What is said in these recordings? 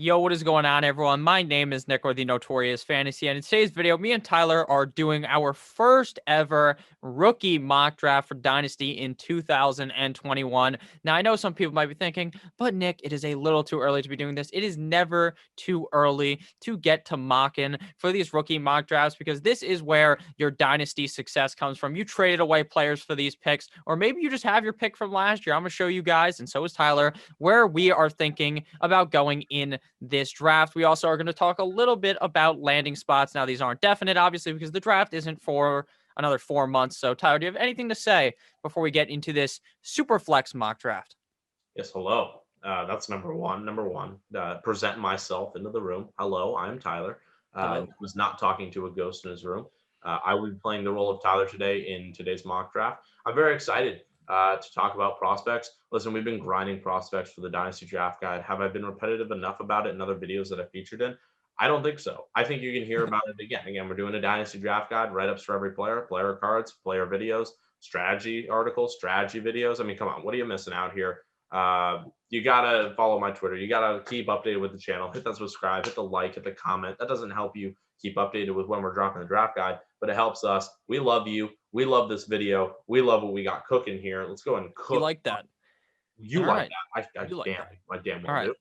Yo, what is going on, everyone? My name is Nick, or the Notorious Fantasy, and in today's video, me and Tyler are doing our first ever rookie mock draft for Dynasty in 2021. Now, I know some people might be thinking, but Nick, it is a little too early to be doing this. It is never too early to get to mocking for these rookie mock drafts because this is where your Dynasty success comes from. You traded away players for these picks, or maybe you just have your pick from last year. I'm going to show you guys, and so is Tyler, where we are thinking about going in this draft. We also are going to talk a little bit about landing spots. Now, these aren't definite, obviously, because the draft isn't for another 4 months. So, Tyler, do you have anything to say before we get into this super flex mock draft? Yes, hello. That's number one. Present myself into the room. Hello, I'm Tyler. Hello. Was not talking to a ghost in his room. I will be playing the role of Tyler today in today's mock draft. I'm very excited to talk about prospects. Listen, we've been grinding prospects for the Dynasty Draft Guide. Have I been repetitive enough about it in other videos that I featured in? I don't think so. I think you can hear about it again. Again, we're doing a Dynasty Draft Guide, write-ups for every player, player cards, player videos, strategy articles, strategy videos. I mean, come on, what are you missing out here? You gotta follow my Twitter. You gotta keep updated with the channel. Hit that subscribe, hit the like, hit the comment. That doesn't help you keep updated with when we're dropping the draft guide, but it helps us. We love you. We love this video. We love what we got cooking here. Let's go and You cook. like that? You All like right. that? You like that. I damn All well right. do.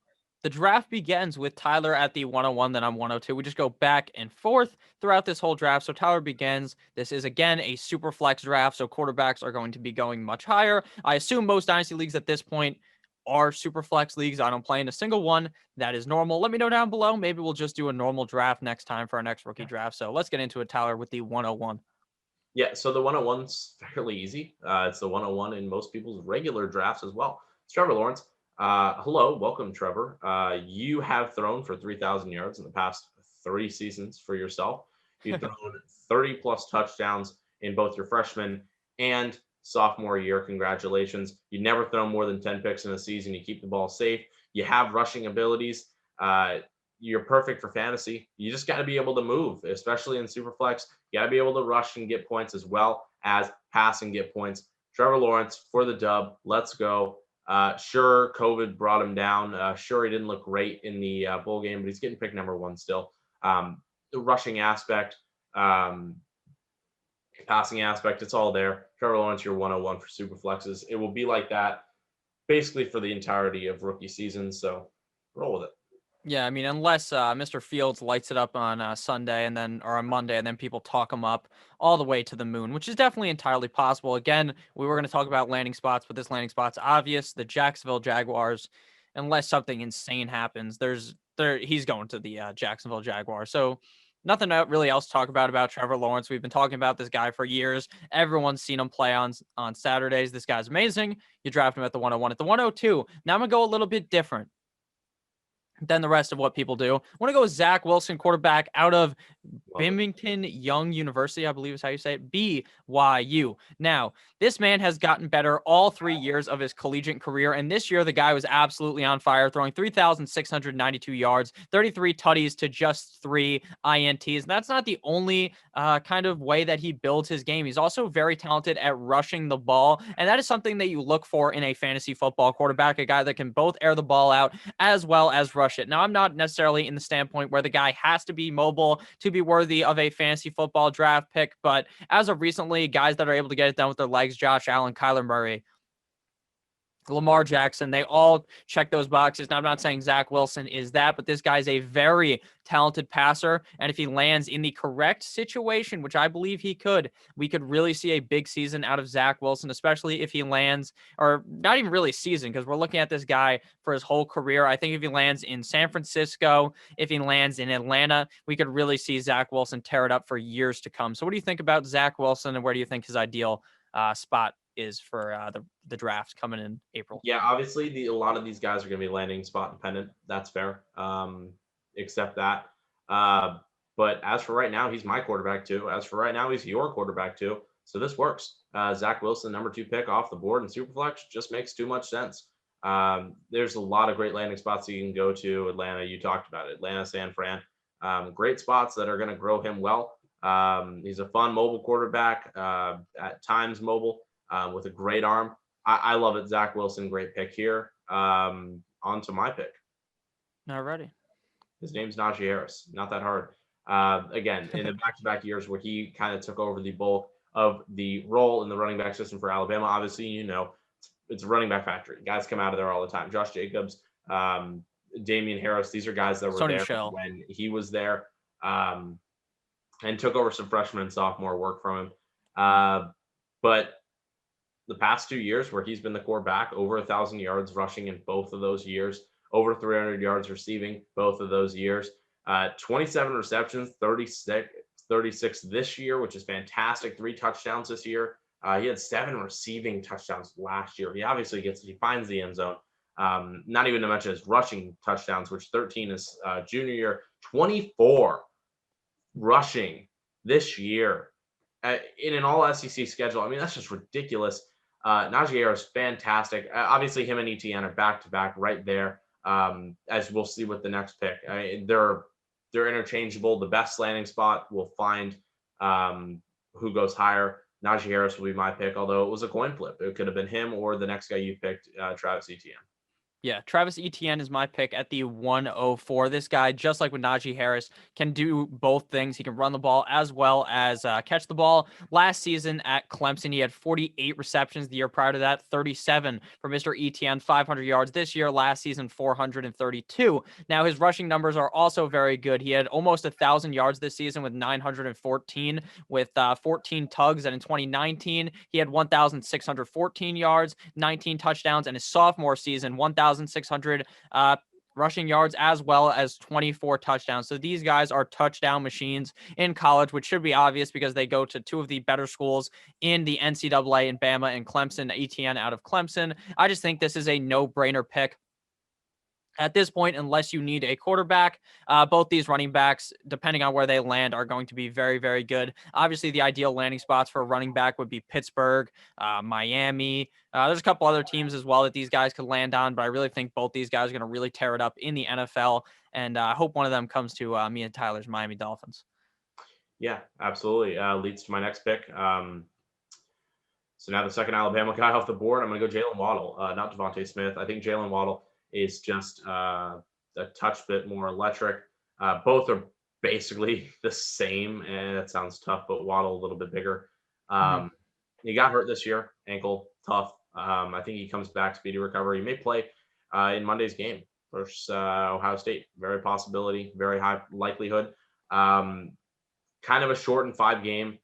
The draft begins with Tyler at the 101, then I'm 102. We just go back and forth throughout this whole draft. So Tyler begins. This is, again, a super flex draft, so quarterbacks are going to be going much higher. I assume most Dynasty leagues at this point are super flex leagues. I don't play in a single one. That is normal. Let me know down below. Maybe we'll just do a normal draft next time for our next rookie draft. So let's get into it, Tyler, with the 101. Yeah, so the 101's fairly easy. It's the 101 in most people's regular drafts as well. It's Trevor Lawrence. Hello, welcome, Trevor. You have thrown for 3,000 yards in the past 3 seasons for yourself. You've thrown 30 plus touchdowns in both your freshman and sophomore year. Congratulations. You never thrown more than 10 picks in a season. You keep the ball safe. You have rushing abilities. You're perfect for fantasy. You just got to be able to move, especially in Superflex. You got to be able to rush and get points as well as pass and get points. Trevor Lawrence for the dub. Let's go. Sure, COVID brought him down. Sure, he didn't look great in the bowl game, but he's getting pick number one still. The rushing aspect, passing aspect, it's all there. Trevor Lawrence, you're 101 for Superflexes. It will be like that basically for the entirety of rookie season. So roll with it. Yeah, I mean, unless Mr. Fields lights it up on Sunday and then or on Monday, and then people talk him up all the way to the moon, which is definitely entirely possible. Again, we were going to talk about landing spots, but this landing spot's obvious. The Jacksonville Jaguars, unless something insane happens, he's going to the Jacksonville Jaguars. So nothing really else to talk about Trevor Lawrence. We've been talking about this guy for years. Everyone's seen him play on Saturdays. This guy's amazing. You draft him at the 101. At the 102, now I'm gonna go a little bit different than the rest of what people do. I want to go with Zach Wilson, quarterback out of Bimington Young University, I believe is how you say it, BYU. Now, this man has gotten better all 3 years of his collegiate career, and this year the guy was absolutely on fire, throwing 3,692 yards, 33 tutties to just 3 INTs. And that's not the only kind of way that he builds his game. He's also very talented at rushing the ball, and that is something that you look for in a fantasy football quarterback, a guy that can both air the ball out as well as rush it. Now, I'm not necessarily in the standpoint where the guy has to be mobile to be worthy of a fantasy football draft pick, but as of recently, guys that are able to get it done with their legs, Josh Allen, Kyler Murray, Lamar Jackson, they all check those boxes. Now, I'm not saying Zach Wilson is that, but this guy's a very talented passer. And if he lands in the correct situation, which I believe he could, we could really see a big season out of Zach Wilson, especially if he lands, or not even really season, because we're looking at this guy for his whole career. I think if he lands in San Francisco, if he lands in Atlanta, we could really see Zach Wilson tear it up for years to come. So what do you think about Zach Wilson, and where do you think his ideal spot is for the draft coming in April? Yeah, obviously, a lot of these guys are going to be landing spot dependent. That's fair. Accept that. Uh, but as for right now, he's my quarterback too. As for right now, he's your quarterback too. So this works. Zach Wilson, number 2 pick off the board in Superflex, just makes too much sense. There's a lot of great landing spots you can go to. Atlanta, you talked about it. Atlanta, San Fran, great spots that are going to grow him well. He's a fun mobile quarterback, at times mobile, with a great arm. I love it. Zach Wilson, great pick here. On to my pick. Alrighty. His name's Najee Harris. Not that hard. Again, in the back-to-back years where he kind of took over the bulk of the role in the running back system for Alabama, obviously, it's a running back factory. Guys come out of there all the time. Josh Jacobs, Damian Harris, these are guys that were Sony there Michelle. when he was there, and took over some freshman and sophomore work from him. But the past 2 years where he's been the quarterback, over 1,000 yards rushing in both of those years, over 300 yards receiving both of those years, 27 receptions, 36 this year, which is fantastic. 3 touchdowns this year. He had 7 receiving touchdowns last year. He finds the end zone. Not even to mention his rushing touchdowns, which 13 is junior year, 24 rushing this year in an all SEC schedule. I mean, that's just ridiculous. Najee Harris, fantastic. Obviously, him and ETN are back to back right there. As we'll see with the next pick, they're interchangeable. The best landing spot will find who goes higher. Najee Harris will be my pick, although it was a coin flip. It could have been him or the next guy you picked, Travis Etienne. Yeah, Travis Etienne is my pick at the 104. This guy, just like with Najee Harris, can do both things. He can run the ball as well as catch the ball. Last season at Clemson, he had 48 receptions. The year prior to that, 37 for Mr. Etienne, 500 yards. This year, last season, 432. Now, his rushing numbers are also very good. He had almost 1,000 yards this season with 914 with 14 tugs. And in 2019, he had 1,614 yards, 19 touchdowns. And his sophomore season, 1,600 rushing yards as well as 24 touchdowns. So these guys are touchdown machines in college, which should be obvious because they go to 2 of the better schools in the NCAA in Bama and Clemson. Etienne out of Clemson. I just think this is a no-brainer pick. At this point, unless you need a quarterback, both these running backs, depending on where they land, are going to be very, very good. Obviously, the ideal landing spots for a running back would be Pittsburgh, Miami. There's a couple other teams as well that these guys could land on, but I really think both these guys are going to really tear it up in the NFL, and I hope one of them comes to me and Tyler's Miami Dolphins. Yeah, absolutely. Leads to my next pick. So now the second Alabama guy off the board, I'm going to go Jalen Waddle, not Devontae Smith. I think Jalen Waddle is just a touch bit more electric. Both are basically the same, and that sounds tough, but Waddle a little bit bigger. He got hurt this year, ankle, tough. I think he comes back, speedy recovery. He may play in Monday's game versus Ohio State. Very possibility, very high likelihood. Kind of a shortened 5-game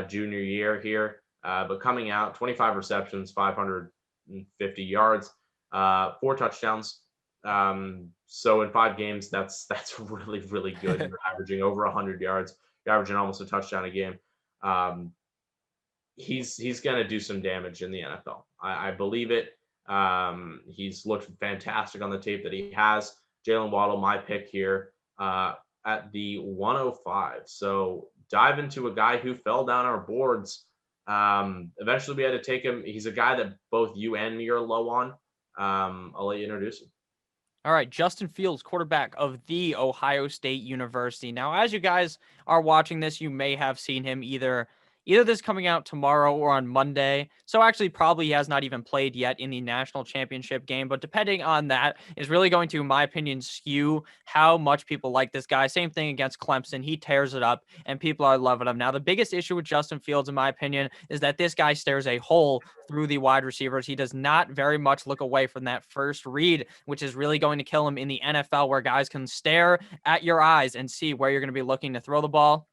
junior year here, but coming out, 25 receptions, 550 yards. 4 touchdowns. So in 5 games, that's really, really good. You're averaging over 100 yards. You're averaging almost a touchdown a game. He's going to do some damage in the NFL. I believe it. He's looked fantastic on the tape that he has. Jalen Waddle, my pick here at the 105. So dive into a guy who fell down our boards. Eventually we had to take him. He's a guy that both you and me are low on. I'll let you introduce him. All right, Justin Fields, quarterback of the Ohio State University. Now, as you guys are watching this, you may have seen him either this coming out tomorrow or on Monday. So actually probably he has not even played yet in the national championship game, but depending on that is really going to, in my opinion, skew how much people like this guy. Same thing against Clemson. He tears it up and people are loving him. Now, the biggest issue with Justin Fields, in my opinion, is that this guy stares a hole through the wide receivers. He does not very much look away from that first read, which is really going to kill him in the NFL, where guys can stare at your eyes and see where you're going to be looking to throw the ball.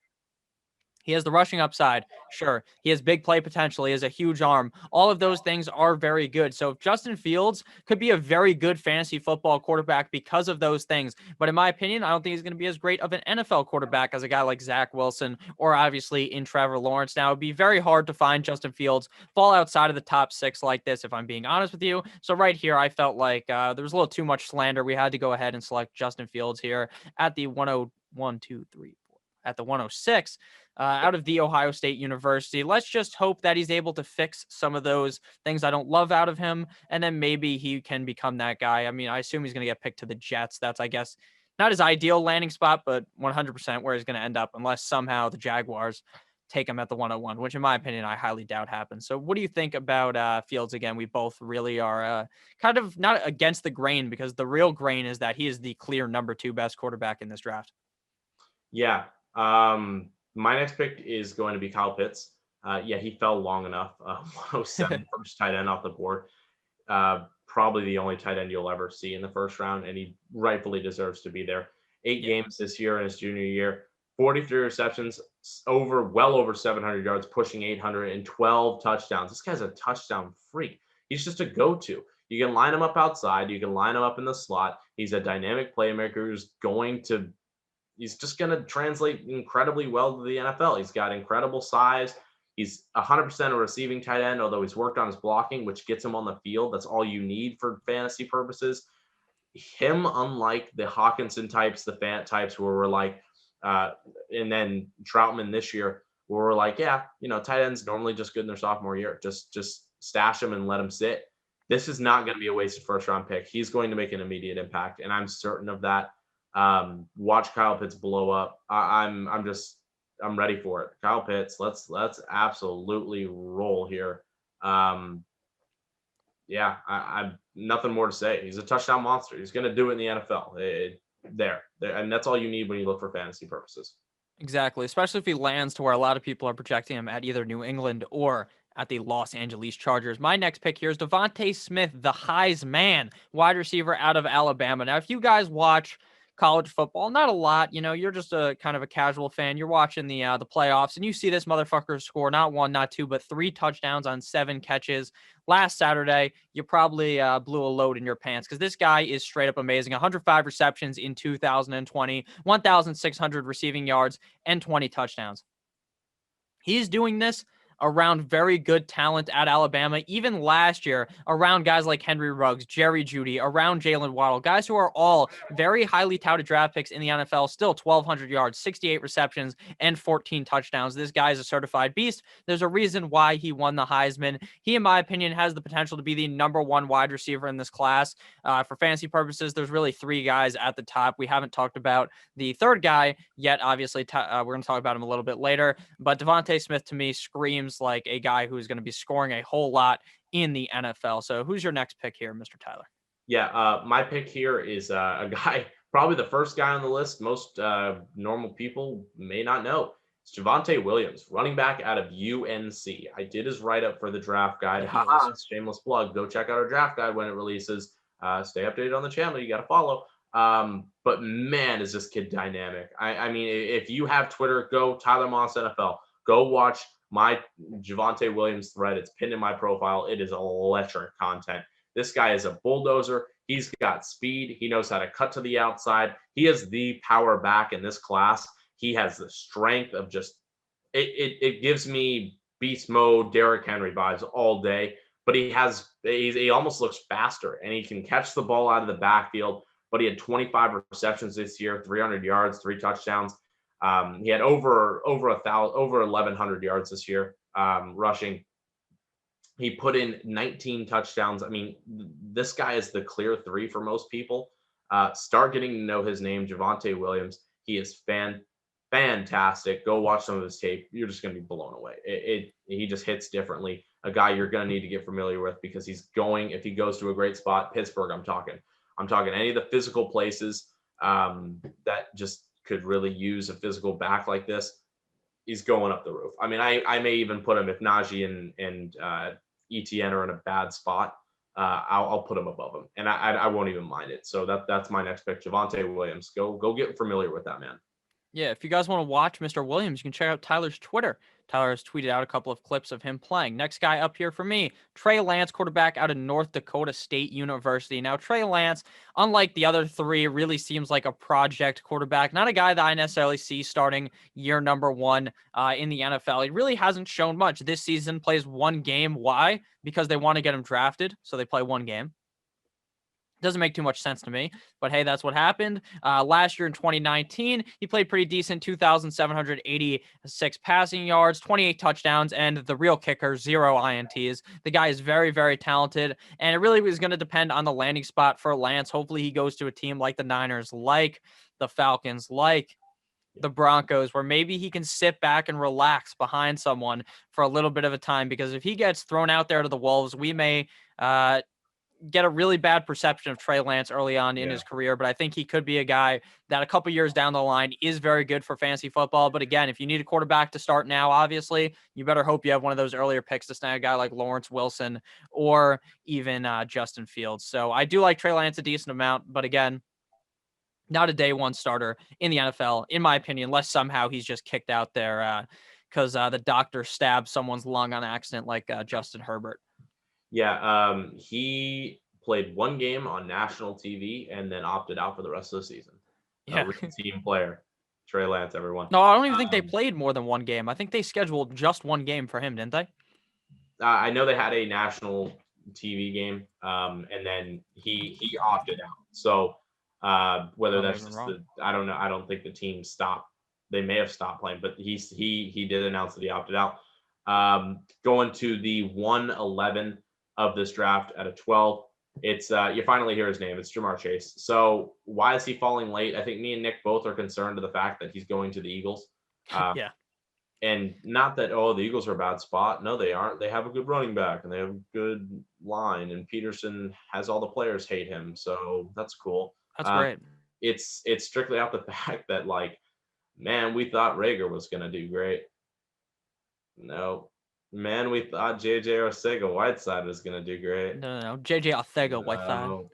He has the rushing upside. Sure. He has big play potential. He has a huge arm. All of those things are very good. So Justin Fields could be a very good fantasy football quarterback because of those things. But in my opinion, I don't think he's going to be as great of an NFL quarterback as a guy like Zach Wilson or obviously in Trevor Lawrence. Now, it'd be very hard to find Justin Fields fall outside of the top 6 like this, if I'm being honest with you. So right here, I felt like there was a little too much slander. We had to go ahead and select Justin Fields here at the 101, 2, 3, 4, at the 106. Out of the Ohio State University. Let's just hope that he's able to fix some of those things I don't love out of him, and then maybe he can become that guy. I mean, I assume he's going to get picked to the Jets. That's, I guess, not his ideal landing spot, but 100% where he's going to end up, unless somehow the Jaguars take him at the 101, which in my opinion, I highly doubt happens. So what do you think about Fields? Again, we both really are kind of not against the grain, because the real grain is that he is the clear number 2 best quarterback in this draft. Yeah. My next pick is going to be Kyle Pitts. Yeah, he fell long enough. 107, first tight end off the board. Probably the only tight end you'll ever see in the first round, and he rightfully deserves to be there. 8 games this year in his junior year, 43 receptions, well over 700 yards, pushing 800, and 12 touchdowns. This guy's a touchdown freak. He's just a go-to. You can line him up outside. You can line him up in the slot. He's a dynamic playmaker he's just going to translate incredibly well to the NFL. He's got incredible size. He's 100% a receiving tight end, although he's worked on his blocking, which gets him on the field. That's all you need for fantasy purposes. Him, unlike the Hawkinson types, the Fant types, where we're like, and then Troutman this year, where we're like, yeah, tight ends normally just good in their sophomore year. Just stash him and let him sit. This is not going to be a wasted first round pick. He's going to make an immediate impact, and I'm certain of that. Watch Kyle Pitts blow up. I'm ready for it. Kyle Pitts, let's absolutely roll here. Yeah, I'm nothing more to say. He's a touchdown monster. He's going to do it in the NFL. There, and that's all you need when you look for fantasy purposes. Exactly, especially if he lands to where a lot of people are projecting him at either New England or at the Los Angeles Chargers. My next pick here is Devontae Smith, the Heisman wide receiver out of Alabama. Now, if you guys watch college football, not a lot, you're just a kind of a casual fan. You're watching the playoffs, and you see this motherfucker score not 1, not 2, but 3 touchdowns on 7 catches last Saturday. You probably blew a load in your pants, because this guy is straight up amazing. 105 receptions in 2020, 1,600 receiving yards, and 20 touchdowns. He's doing this around very good talent at Alabama, even last year, around guys like Henry Ruggs, Jerry Jeudy, around Jalen Waddle, guys who are all very highly touted draft picks in the NFL, still 1,200 yards, 68 receptions, and 14 touchdowns. This guy is a certified beast. There's a reason why he won the Heisman. He, in my opinion, has the potential to be the number 1 wide receiver in this class. For fantasy purposes, there's really 3 guys at the top. We haven't talked about the third guy yet. Obviously, we're going to talk about him a little bit later, but Devontae Smith to me screams like a guy who's going to be scoring a whole lot in the NFL. So who's your next pick here, Mr. Tyler? Yeah, my pick here is a guy, probably the first guy on the list most normal people may not know. It's Javonte Williams, running back out of UNC. I did his write-up for the draft guide. Shameless plug. Go check out our draft guide when it releases. Stay updated on the channel. You got to follow. But man, is this kid dynamic. I mean, if you have Twitter, go Tyler Moss NFL. Go watch my Javonte Williams thread. It's pinned in my profile. It is electric content. This guy is a bulldozer. He's got speed. He knows how to cut to the outside. He is the power back in this class. He has the strength of just it gives me beast mode Derrick Henry vibes all day. But he almost looks faster, and he can catch the ball out of the backfield. But he had 25 receptions this year, 300 yards, 3 touchdowns. He had over 1,100 yards this year rushing. He put in 19 touchdowns. I mean, this guy is the clear 3 for most people. Start getting to know his name, Javonte Williams. He is fantastic. Go watch some of his tape. You're just going to be blown away. He just hits differently. A guy you're going to need to get familiar with, because if he goes to a great spot, Pittsburgh, I'm talking any of the physical places that just could really use a physical back like this. He's going up the roof. I mean, I may even put him, if Najee and ETN are in a bad spot, I'll put him above him, and I won't even mind it. So that's my next pick, Javonte Williams. Go get familiar with that man. Yeah, if you guys want to watch Mr. Williams, you can check out Tyler's Twitter. Tyler has tweeted out a couple of clips of him playing. Next guy up here for me, Trey Lance, quarterback out of North Dakota State University. Now, Trey Lance, unlike the other 3, really seems like a project quarterback. Not a guy that I necessarily see starting year number 1 in the NFL. He really hasn't shown much. This season plays 1 game. Why? Because they want to get him drafted, so they play 1 game. Doesn't make too much sense to me, but hey, that's what happened. Last year in 2019, he played pretty decent, 2,786 passing yards, 28 touchdowns, and the real kicker, 0 INTs. The guy is very, very talented, and it really was going to depend on the landing spot for Lance. Hopefully he goes to a team like the Niners, like the Falcons, like the Broncos, where maybe he can sit back and relax behind someone for a little bit of a time, because if he gets thrown out there to the Wolves, we may get a really bad perception of Trey Lance early on in Yeah. his career. But I think he could be a guy that a couple years down the line is very good for fantasy football. But again, if you need a quarterback to start now, obviously, you better hope you have one of those earlier picks to snag a guy like Lawrence Wilson or even Justin Fields. So I do like Trey Lance a decent amount, but again, not a day one starter in the NFL, in my opinion, unless somehow he's just kicked out there because the doctor stabbed someone's lung on accident, like Justin Herbert. Yeah, he played one game on national TV and then opted out for the rest of the season. A Yeah. real team player, Trey Lance, everyone. No, I don't even think they Um, played more than one game. I think they scheduled just one game for him, didn't they? I know they had a national TV game, and then he opted out. So whether I may that's have been just wrong. I don't know. I don't think the team stopped. They may have stopped playing, but he did announce that he opted out. Going to the 111 of this draft at a 12. It's you finally hear his name. It's Jamar Chase. So why is he falling late? I think me and Nick both are concerned to the fact that he's going to the Eagles. Uh, Yeah. and not that, oh, the Eagles are a bad spot. No, they aren't. They have a good running back and they have a good line. And Peterson has all the players hate him. So that's cool. That's Um, great. it's strictly out the fact that, like, man, we thought Rager was going to do great. No. Man, we thought JJ Arcega Whiteside was going to do great. No. JJ Arcega Whiteside. No.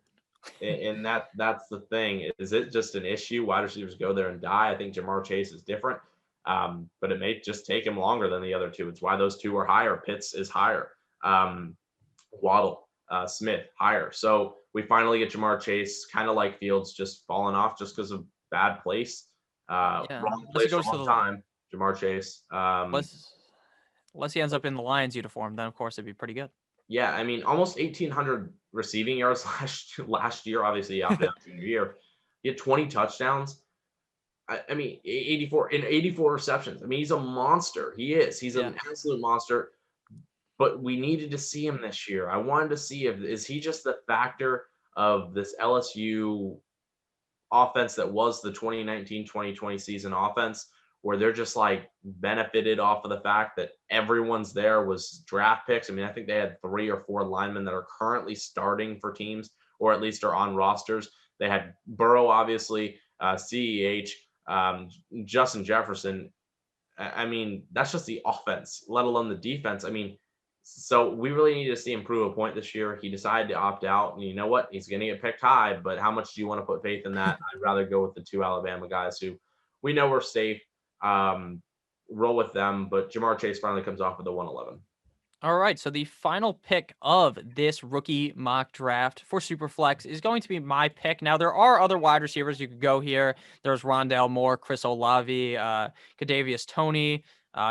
And that's the thing. Is it just an issue? Wide receivers go there and die. I think Jamar Chase is different, but it may just take him longer than the other two. It's why those two are higher. Pitts is higher. Waddle, Smith higher. So we finally get Jamar Chase, kind of like Fields, just falling off just because of bad place, Yeah. wrong Unless he place, goes to wrong the time. Jamar Chase. unless he ends up in the Lions uniform, then of course it'd be pretty good. Yeah, I mean, almost 1,800 receiving yards last year. Obviously, he opted out junior year. He had 20 touchdowns. I mean, 84 receptions. I mean, he's a monster. He is. He's an absolute monster. But we needed to see him this year. I wanted to see is he just the factor of this LSU offense that was the 2019-2020 season offense, where they're just like benefited off of the fact that everyone's there was draft picks. I mean, I think they had 3 or 4 linemen that are currently starting for teams, or at least are on rosters. They had Burrow, obviously, CEH, Justin Jefferson. I mean, that's just the offense, let alone the defense. I mean, so we really need to see him prove a point this year. He decided to opt out, and you know what? He's going to get picked high, but how much do you want to put faith in that? I'd rather go with the 2 Alabama guys who we know are safe. Roll with them, but Jamar Chase finally comes off with the 111. All right, so the final pick of this rookie mock draft for Superflex is going to be my pick. Now, there are other wide receivers you could go here. There's Rondale Moore, Chris Olave, Kadarius Toney,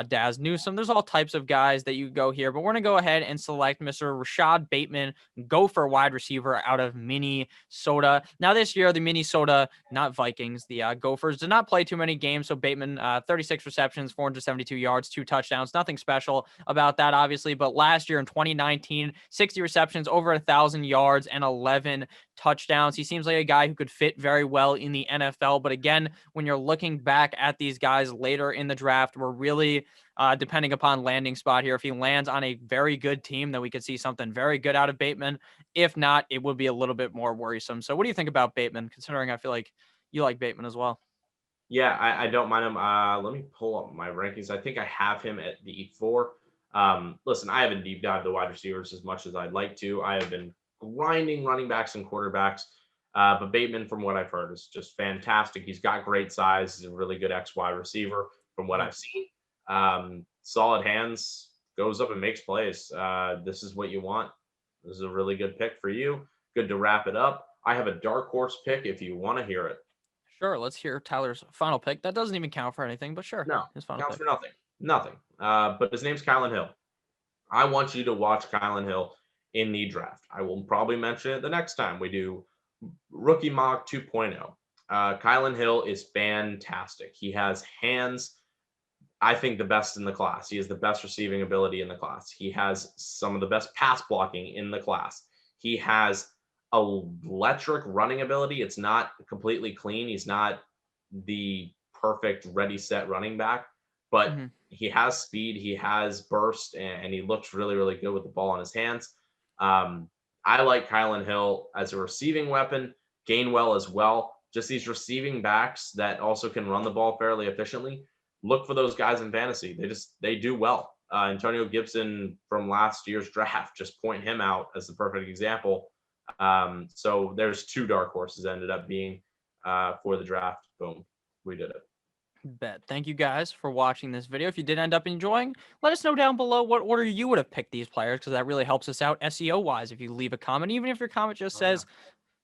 Daz Newsome. There's all types of guys that you could go here, but we're going to go ahead and select Mr. Rashad Bateman, gopher wide receiver out of Minnesota. Now, this year, the Minnesota, not Vikings, the Gophers did not play too many games. So Bateman, 36 receptions, 472 yards, 2 touchdowns. Nothing special about that, obviously. But last year in 2019, 60 receptions, over 1,000 yards, and 11 touchdowns. He seems like a guy who could fit very well in the NFL. But again, when you're looking back at these guys later in the draft, we're really depending upon landing spot here. If he lands on a very good team, then we could see something very good out of Bateman. If not, it would be a little bit more worrisome. So what do you think about Bateman, considering I feel like you like Bateman as well? Yeah, I don't mind him. Let me pull up my rankings. I think I have him at the 4. Listen, I haven't deep dived the wide receivers as much as I'd like to. I have been grinding running backs and quarterbacks. But Bateman, from what I've heard, is just fantastic. He's got great size. He's a really good X wide receiver from what I've seen. Solid hands, goes up and makes plays. This is what you want. This is a really good pick for you. Good to wrap it up. I have a dark horse pick if you want to hear it. Sure, let's hear Tyler's final pick. That doesn't even count for anything, but sure. No, his final counts pick. for nothing. Nothing. But his name's Kylan Hill. I want you to watch Kylan Hill in the draft. I will probably mention it the next time we do Rookie Mock 2.0. Kylan Hill is fantastic. He has hands, I think, the best in the class. He has the best receiving ability in the class. He has some of the best pass blocking in the class. He has electric running ability. It's not completely clean. He's not the perfect ready set running back, but Mhm. he has speed, he has burst, and he looks really, really good with the ball in his hands. Um, I like Kylan Hill as a receiving weapon, Gainwell as well. Just these receiving backs that also can run the ball fairly efficiently. Look for those guys in fantasy. They do well. Antonio Gibson from last year's draft, just point him out as the perfect example. So there's 2 dark horses ended up being for the draft. Boom, we did it. Bet. Thank you guys for watching this video. If you did end up enjoying, let us know down below what order you would have picked these players, because that really helps us out SEO wise. If you leave a comment, even if your comment just Oh, yeah. says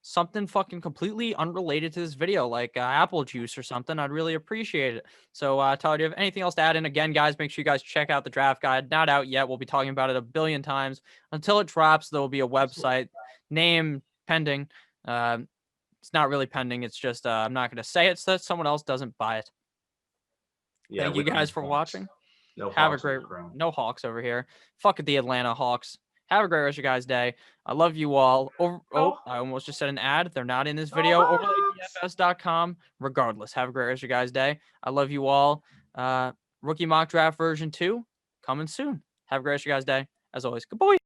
something fucking completely unrelated to this video, like apple juice or something, I'd really appreciate it. So, Tyler, do you have anything else to add in? Again, guys, make sure you guys check out the draft guide. Not out yet. We'll be talking about it a billion times. Until it drops, there will be a website, name pending. It's not really pending. It's just I'm not going to say it so that someone else doesn't buy it. Yeah, Thank we you don't guys have for Hawks. watching. No Have a Hawks on great the ground. no Hawks over here. Fuck the Atlanta Hawks. Have a great rest of your guys' day. I love you all. I almost just said an ad. They're not in this video. OverlayDFS.com. Regardless, have a great rest of your guys' day. I love you all. Rookie mock draft version 2 coming soon. Have a great rest of your guys' day. As always, good boy.